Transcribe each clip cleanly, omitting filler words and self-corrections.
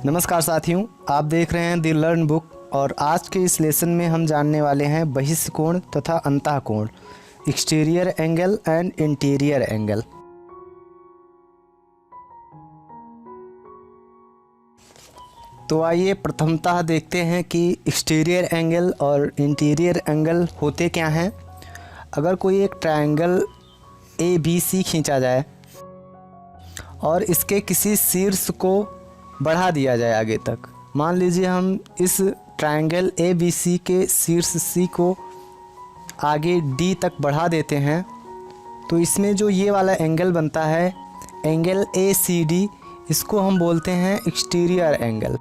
नमस्कार साथियों, आप देख रहे हैं दी लर्न बुक और आज के इस लेसन में हम जानने वाले हैं बहिष्कोण तथा अंतःकोण, exterior angle and interior angle. तो आइए प्रथमतः देखते हैं कि एक्सटीरियर एंगल और इंटीरियर एंगल होते क्या हैं। अगर कोई एक ट्रायंगल ABC खींचा जाए और इसके किसी शीर्ष को बढ़ा दिया जाए आगे तक, मान लीजिए हम इस ट्रायंगल ABC के शीर्ष C को आगे D तक बढ़ा देते हैं, तो इसमें जो ये वाला एंगल बनता है एंगल ACD, इसको हम बोलते हैं एक्सटीरियर एंगल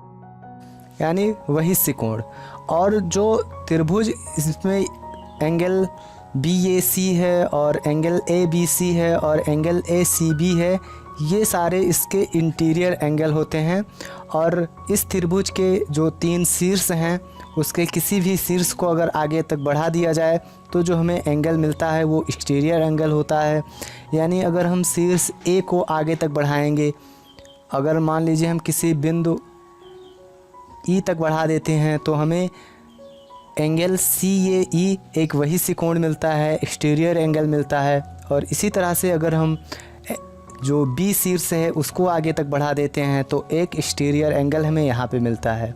यानी बहिष्य कोण। और जो त्रिभुज इसमें एंगल BAC है और एंगल ABC है और एंगल ACB है, ये सारे इसके इंटीरियर एंगल होते हैं। और इस त्रिभुज के जो 3 शीर्ष हैं उसके किसी भी शीर्ष को अगर आगे तक बढ़ा दिया जाए तो जो हमें एंगल मिलता है वो एक्सटीरियर एंगल होता है। यानी अगर हम शीर्ष A को आगे तक बढ़ाएंगे, अगर मान लीजिए हम किसी बिंदु E तक बढ़ा देते हैं तो हमें एंगल CAE एक बहिष्य कोण मिलता है, एक्सटीरियर एंगल मिलता है। और इसी तरह से अगर हम जो B शीर्ष है उसको आगे तक बढ़ा देते हैं तो एक एक्सटीरियर एंगल हमें यहाँ पे मिलता है।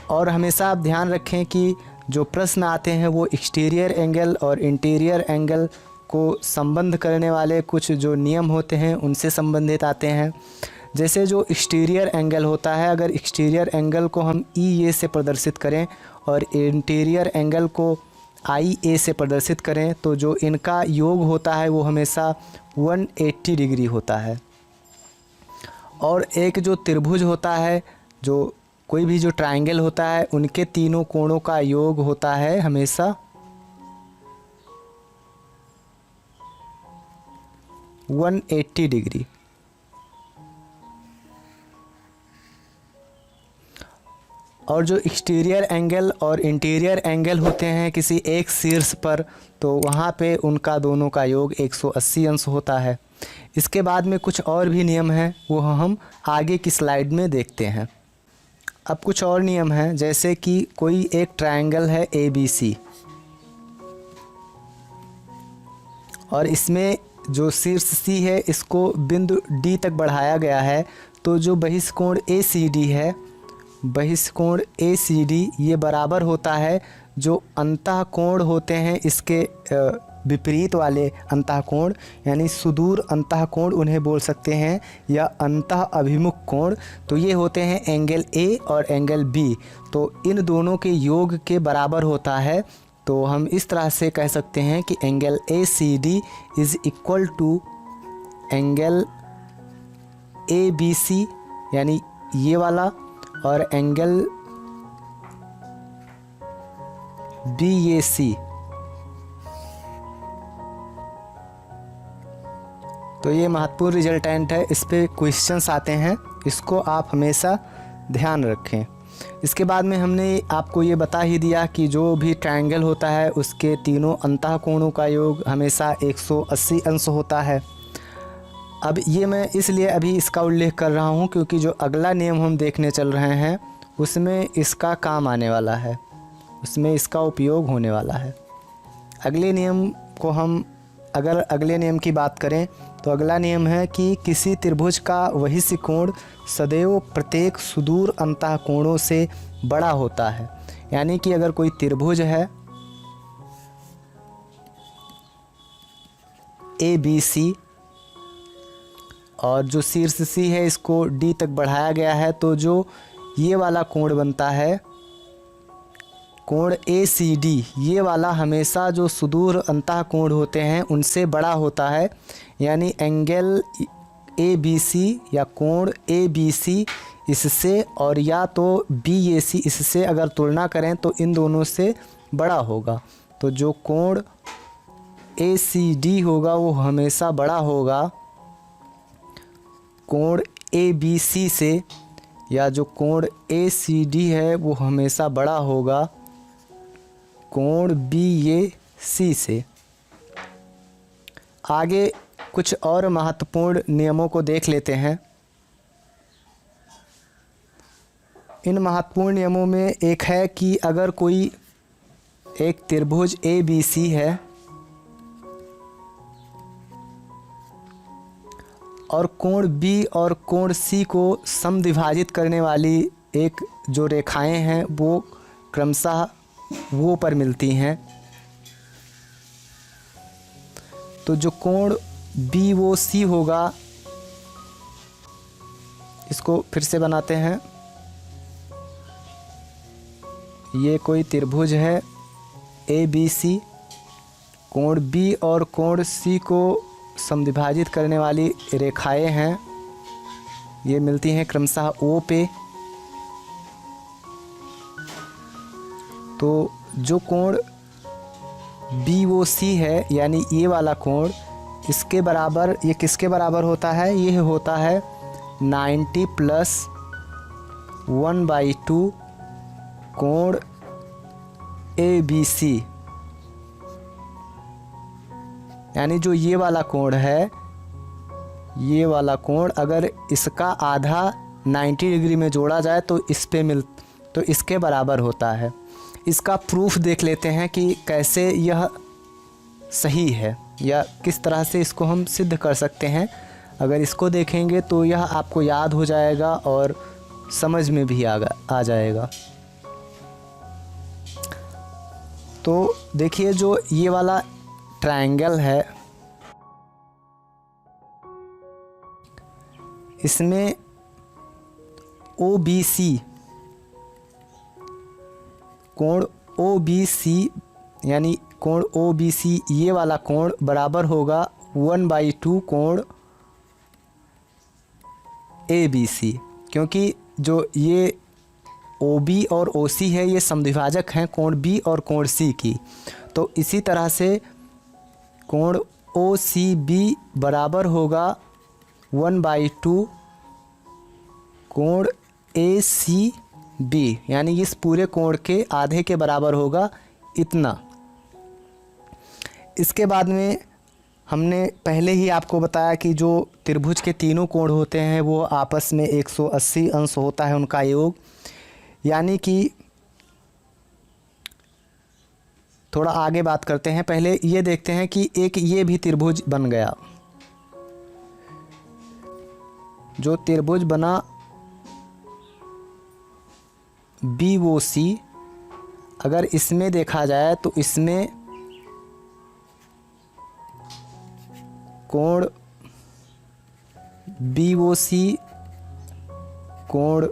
और हमेशा आप ध्यान रखें कि जो प्रश्न आते हैं वो एक्सटीरियर एंगल और इंटीरियर एंगल को संबंध करने वाले कुछ जो नियम होते हैं उनसे संबंधित आते हैं। जैसे जो एक्सटीरियर एंगल होता है, अगर एक्सटीरियर एंगल को हम EA से प्रदर्शित करें और इंटीरियर एंगल को IA से प्रदर्शित करें तो जो इनका योग होता है वो हमेशा 180 डिग्री होता है। और एक जो त्रिभुज होता है, जो कोई भी जो ट्रायंगल होता है, उनके तीनों कोणों का योग होता है हमेशा 180 डिग्री। और जो एक्सटीरियर एंगल और इंटीरियर एंगल होते हैं किसी एक शीर्ष पर, तो वहाँ पे उनका दोनों का योग 180 अंश होता है। इसके बाद में कुछ और भी नियम हैं, वो हम आगे की स्लाइड में देखते हैं। अब कुछ और नियम हैं, जैसे कि कोई एक ट्रायंगल है ABC और इसमें जो शीर्ष C है इसको बिंदु D तक बढ़ाया गया है, तो जो बहिष्कोण ACD है, बहिष्कोण ACD ये बराबर होता है जो अंतःकोण होते हैं इसके विपरीत वाले अंतःकोण, यानी सुदूर अंतःकोण उन्हें बोल सकते हैं या अंतः अभिमुख कोण। तो ये होते हैं एंगल A और एंगल B, तो इन दोनों के योग के बराबर होता है। तो हम इस तरह से कह सकते हैं कि angle ACD is equal to angle ABC यानी ये वाला, और एंगल BAC। तो ये महत्वपूर्ण रिजल्टेंट है, इस पे क्वेश्चंस आते हैं, इसको आप हमेशा ध्यान रखें। इसके बाद में हमने आपको ये बता ही दिया कि जो भी ट्रायंगल होता है उसके तीनों अंतःकोणों का योग हमेशा 180 अंश होता है। अब ये मैं इसलिए अभी इसका उल्लेख कर रहा हूँ क्योंकि जो अगला नियम हम देखने चल रहे हैं उसमें इसका काम आने वाला है, उसमें इसका उपयोग होने वाला है। अगले नियम को हम अगर अगले नियम की बात करें तो अगला नियम है कि किसी त्रिभुज का बहिष्य कोण सदैव प्रत्येक सुदूर अंतःकोणों से बड़ा होता है। यानी कि अगर कोई त्रिभुज है ABC और जो शीर्ष C है इसको D तक बढ़ाया गया है, तो जो ये वाला कोण बनता है कोण ACD, ये वाला हमेशा जो सुदूर अंतःकोण होते हैं उनसे बड़ा होता है। यानी एंगल ABC या कोण ABC इससे और या तो BAC इससे अगर तुलना करें तो इन दोनों से बड़ा होगा। तो जो कोण ACD होगा वो हमेशा बड़ा होगा कोण ABC से, या जो कोण ACD है वो हमेशा बड़ा होगा कोण BAC से। आगे कुछ और महत्वपूर्ण नियमों को देख लेते हैं। इन महत्वपूर्ण नियमों में एक है कि अगर कोई एक त्रिभुज ए बी सी है और कोण बी और कोण सी को समद्विभाजित करने वाली एक जो रेखाएं हैं वो क्रमशः वो पर मिलती हैं, तो जो कोण बी वो सी होगा, इसको फिर से बनाते हैं। ये कोई त्रिभुज है ए बी सी, कोण बी और कोण सी को समद्विभाजित करने वाली रेखाएं हैं, ये मिलती हैं क्रमशः ओ पे। तो जो कोण बी ओ सी है यानी ये वाला कोण, इसके बराबर, ये किसके बराबर होता है? ये होता है 90 + 1/2 कोण ए बी सी। यानी जो ये वाला कोण है, ये वाला कोण अगर इसका आधा 90 डिग्री में जोड़ा जाए तो इस पे तो इसके बराबर होता है। इसका प्रूफ देख लेते हैं कि कैसे यह सही है या किस तरह से इसको हम सिद्ध कर सकते हैं। अगर इसको देखेंगे तो यह आपको याद हो जाएगा और समझ में भी आ जाएगा। तो देखिए, जो ये वाला ट्रायंगल है, इसमें ओ बी सी, कोण ओ बी सी यानी कोण ओ बी सी, ये वाला कोण बराबर होगा 1/2 कोण ए बी सी, क्योंकि जो ये ओ बी और ओ सी है ये समद्विभाजक हैं कोण बी और कोण सी की। तो इसी तरह से कोण ओ सी बी बराबर होगा 1/2 कोण ए सी बी, यानी इस पूरे कोण के आधे के बराबर होगा इतना। इसके बाद में हमने पहले ही आपको बताया कि जो त्रिभुज के तीनों कोण होते हैं वो आपस में 180 अंश होता है उनका योग। यानी कि थोड़ा आगे बात करते हैं, पहले ये देखते हैं कि एक ये भी त्रिभुज बन गया। जो त्रिभुज बना बी ओ सी, अगर इसमें देखा जाए तो इसमें कोण बी ओ सी, कोण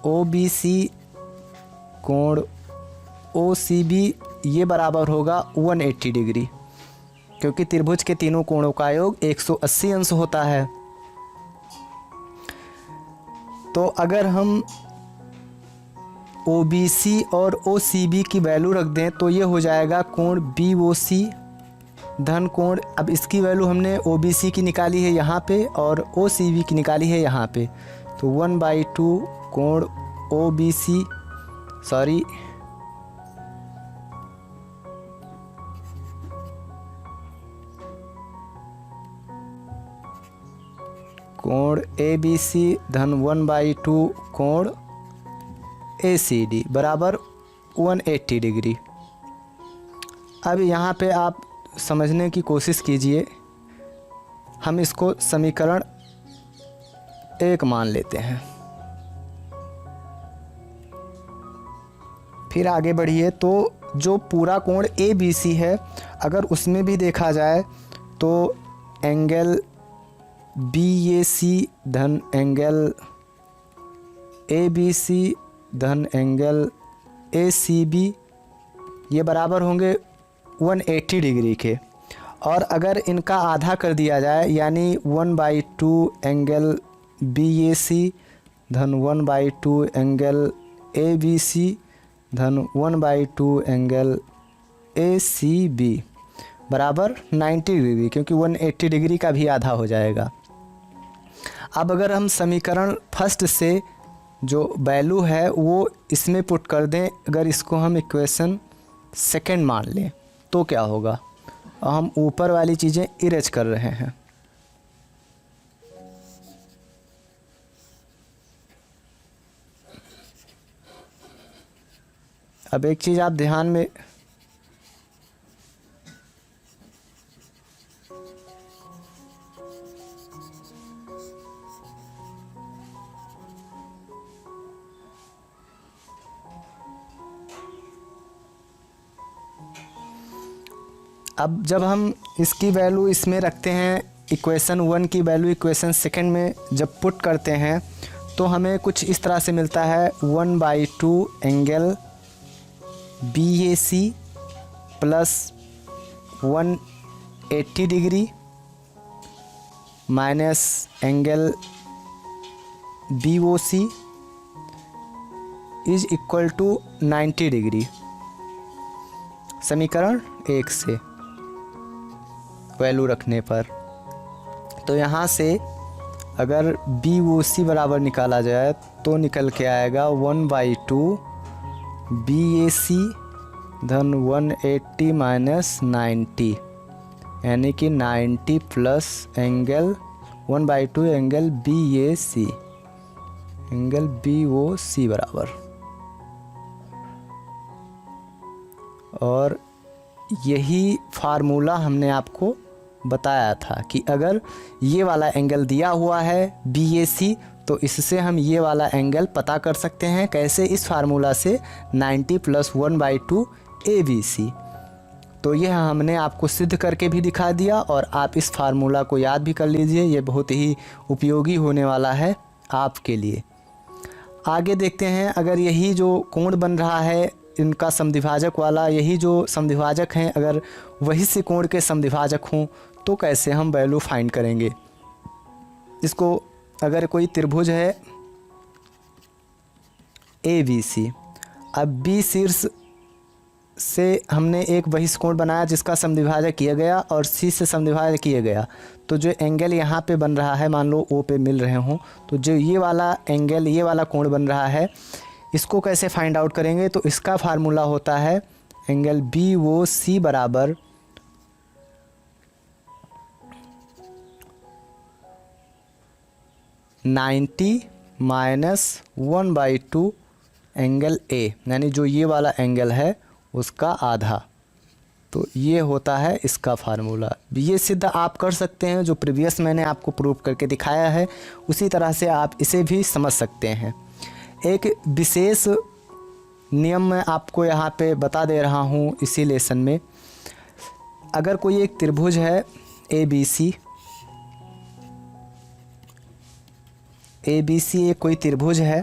ओ बी सी, कोण ओ सी बी, ये बराबर होगा 180 डिग्री, क्योंकि त्रिभुज के तीनों कोणों का योग 180 अंश होता है। तो अगर हम ओ बी सी और ओ सी बी की वैल्यू रख दें तो ये हो जाएगा कोण बी ओ सी धन कोण, अब इसकी वैल्यू हमने ओ बी सी की निकाली है यहाँ पे और ओ सी बी की निकाली है यहाँ पे, तो 1/2 कोण ओ बी सी, सॉरी कोण ए बी सी धन 1/2 कोण ए सी डी बराबर 180 डिग्री। अब यहाँ पे आप समझने की कोशिश कीजिए, हम इसको समीकरण 1 मान लेते हैं। फिर आगे बढ़िए, तो जो पूरा कोण ए बी सी है, अगर उसमें भी देखा जाए तो एंगल बी ए सी धन एंगल ए बी सी धन एंगल ए सी बी, ये बराबर होंगे 180 डिग्री के। और अगर इनका आधा कर दिया जाए, यानी 1/2 एंगल बी ए सी धन 1/2 एंगल ए बी सी धन 1/2 एंगल ए सी बी बराबर 90 डिग्री, क्योंकि 180 डिग्री का भी आधा हो जाएगा। अब अगर हम समीकरण फर्स्ट से जो वैल्यू है वो इसमें पुट कर दें, अगर इसको हम इक्वेशन सेकंड मान लें तो क्या होगा? हम ऊपर वाली चीज़ें इरेज कर रहे हैं। अब एक चीज़ आप ध्यान में अब जब हम इसकी वैल्यू इसमें रखते हैं, इक्वेशन 1 की वैल्यू इक्वेशन 2 में जब पुट करते हैं तो हमें कुछ इस तरह से मिलता है 1/2 angle BAC plus 180 degree minus angle BOC is equal to 90 degree. समीकरण 1 से वैल्यू रखने पर तो यहाँ से अगर BOC बराबर निकाला जाए तो निकल के आएगा 1/2 BAC धन 180 माइनस 90 यानी कि 90 plus angle 1/2 angle BAC angle BOC बराबर। और यही फार्मूला हमने आपको बताया था कि अगर ये वाला एंगल दिया हुआ है BAC तो इससे हम ये वाला एंगल पता कर सकते हैं। कैसे? इस फार्मूला से 90 प्लस 1/2 ABC। तो यह हमने आपको सिद्ध करके भी दिखा दिया और आप इस फार्मूला को याद भी कर लीजिए, ये बहुत ही उपयोगी होने वाला है आपके लिए। आगे देखते हैं, अगर यही जो कोण बन रहा है इनका समद्विभाजक वाला, यही जो समद्विभाजक हैं अगर वही से कोण के समद्विभाजक हों तो कैसे हम वैल्यू फाइंड करेंगे। इसको अगर कोई त्रिभुज है ABC, अब B शीर्ष से हमने एक बहिष्कोण बनाया जिसका समद्विभाजक किया गया और C से समद्विभाजक किया गया, तो जो एंगल यहाँ पे बन रहा है मान लो O पे मिल रहे हों, तो जो ये वाला एंगल ये वाला कोण बन रहा है इसको कैसे फाइंड आउट करेंगे। तो इसका फार्मूला होता है एंगल BOC बराबर -90 माइनस 1/2 एंगल A, यानी जो ये वाला एंगल है उसका आधा। तो ये होता है इसका फार्मूला। ये सिद्ध आप कर सकते हैं, जो प्रीवियस मैंने आपको प्रूव करके दिखाया है उसी तरह से आप इसे भी समझ सकते हैं। एक विशेष नियम मैं आपको यहाँ पे बता दे रहा हूँ इसी लेसन में। अगर कोई एक त्रिभुज है ABC एक कोई त्रिभुज है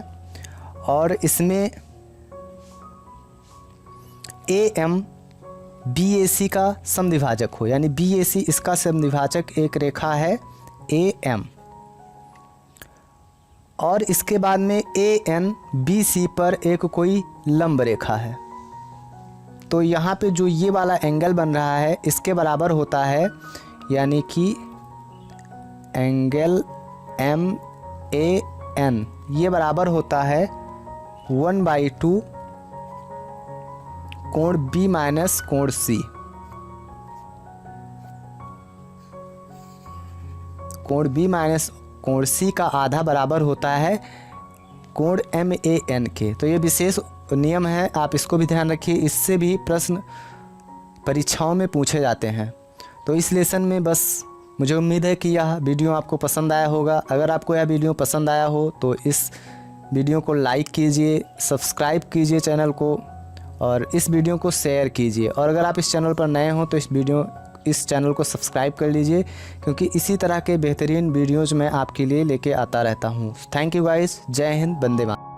और इसमें AM BAC का समद्विभाजक हो, यानी BAC इसका समद्विभाजक एक रेखा है AM और इसके बाद में AN BC पर एक कोई लंब रेखा है, तो यहाँ पे जो ये वाला एंगल बन रहा है इसके बराबर होता है, यानी कि एंगल MAN ये बराबर होता है 1/2 कोण B माइनस कोण C। कोण B माइनस कोण C का आधा बराबर होता है कोण MAN के। तो ये विशेष नियम है, आप इसको भी ध्यान रखिए, इससे भी प्रश्न परीक्षाओं में पूछे जाते हैं। तो इस लेसन में बस मुझे उम्मीद है कि यह वीडियो आपको पसंद आया होगा। अगर आपको यह वीडियो पसंद आया हो तो इस वीडियो को लाइक कीजिए, सब्सक्राइब कीजिए चैनल को और इस वीडियो को शेयर कीजिए। और अगर आप इस चैनल पर नए हों तो इस चैनल को सब्सक्राइब कर लीजिए, क्योंकि इसी तरह के बेहतरीन वीडियोज़ मैं आपके लिए लेके आता रहता हूँ। थैंक यू गाइस, जय हिंद, वंदे मातरम।